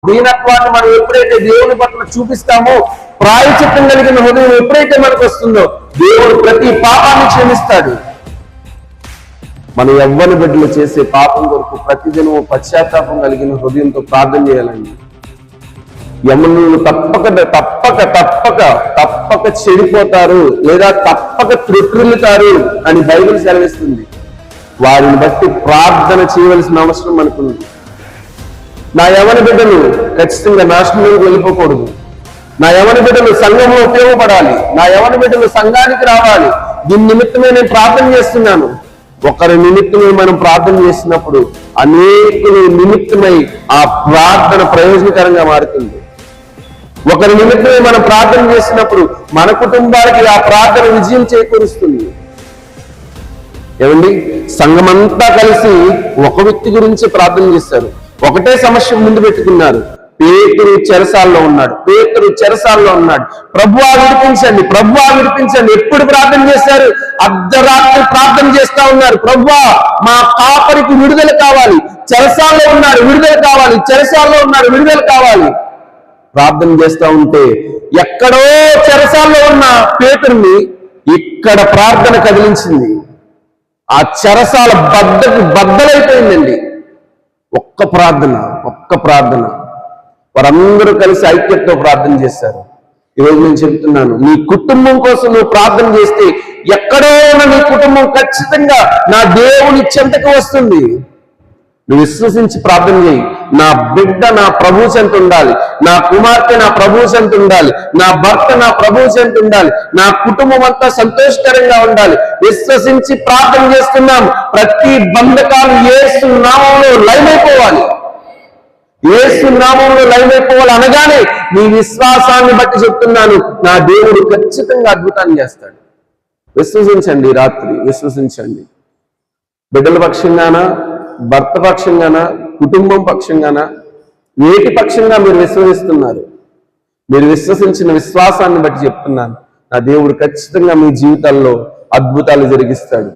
దీనత్వాన్ని మనం ఎప్పుడైతే దేవుని పట్ల చూపిస్తామో, ప్రాయచిత్తం కలిగిన హృదయం ఎప్పుడైతే మనకు వస్తుందో, దేవుడు ప్రతి పాపాన్ని క్షమిస్తాడు. మన యవ్వన బిడ్డలు చేసే పాపం కొరకు ప్రతిదినం పశ్చాత్తాపం కలిగిన హృదయంతో ప్రార్థన చేయాలండి. యమనులు తప్పక తప్పక తప్పక తప్పక చెడిపోతారు, లేదా తప్పక త్రుట్టిల్లుతారు అని బైబిల్ సెలవిస్తుంది. వారిని బట్టి ప్రార్థన చేయవలసిన అవసరం మనకుంది. నా యవన బిడ్డలు ఖచ్చితంగా నాశనంలోకి వెళ్ళిపోకూడదు. నా యవన బిడ్డలు సంఘంలో ఉపయోగపడాలి. నా యవన బిడ్డలు సంఘానికి రావాలి. దీని నిమిత్తమే నేను ప్రార్థన చేస్తున్నాను. ఒకరి నిమిత్తమై మనం ప్రార్థన చేసినప్పుడు అనేకుల నిమిత్తమై ఆ ప్రార్థన ప్రయోజనకరంగా మారుతుంది. ఒకరి నిమిత్తమై మనం ప్రార్థన చేసినప్పుడు మన కుటుంబానికి ఆ ప్రార్థన విజయం చేకూరుస్తుంది. ఏమండి, సంఘమంతా కలిసి ఒక వ్యక్తి గురించి ప్రార్థన చేస్తారు. ఒకటే సమస్య ముందు పెట్టుకున్నారు. పేతురు చెరసాల్లో ఉన్నాడు. ప్రభువా విడిపించండి, ప్రభువా విడిపించండి. ఎప్పుడు ప్రార్థన చేశారు? అర్ధరాత్రి ప్రార్థన చేస్తా ఉన్నారు. ప్రభువా మా కాపరికి విడుదల కావాలి, చెరసాల్లో ఉన్నారు, విడుదల కావాలి, చెరసాల్లో ఉన్నారు, విడుదల కావాలి. ప్రార్థన చేస్తా ఉంటే ఎక్కడో చెరసాల్లో ఉన్న పేతురుని ఇక్కడ ప్రార్థన కదిలించింది. ఆ చెరసాల బద్దలైపోయిందండి. ఒక్క ప్రార్థన వారందరూ కలిసి ఐక్యతతో ప్రార్థన చేశారు. ఈరోజు నేను చెప్తున్నాను, నీ కుటుంబం కోసం నువ్వు ప్రార్థన చేస్తే ఎక్కడో నీ కుటుంబం ఖచ్చితంగా నా దేవుని చెంతకు వస్తుంది. నువ్వు విశ్వసించి ప్రార్థన చేయి. నా బిడ్డ నా ప్రభు చెంత ఉండాలి, నా కుమార్తె నా ప్రభు చెంత ఉండాలి, నా భర్త నా ప్రభు చెంత ఉండాలి, నా కుటుంబం అంతా సంతోషకరంగా ఉండాలి. విశ్వసించి ప్రార్థన చేస్తున్నాం. ప్రతి బంధకాలు యేసు నామంలో లయమైపోవాలి. యేసు నామంలో లయమైపోవాలి అనగానే నీ విశ్వాసాన్ని బట్టి చెప్తున్నాను, నా దేవుడు ఖచ్చితంగా అద్భుతాన్ని చేస్తాడు. విశ్వసించండి. రాత్రి విశ్వసించండి. బిడ్డల పక్షంగానా, భర్త పక్షంగానా, కుటుంబం పక్షంగానా, వేటి పక్షంగా మీరు విశ్వసిస్తున్నారు? మీరు విశ్వసించిన విశ్వాసాన్ని బట్టి చెప్తున్నాను, నా దేవుడు ఖచ్చితంగా మీ జీవితాల్లో అద్భుతాలు జరిగిస్తాడు.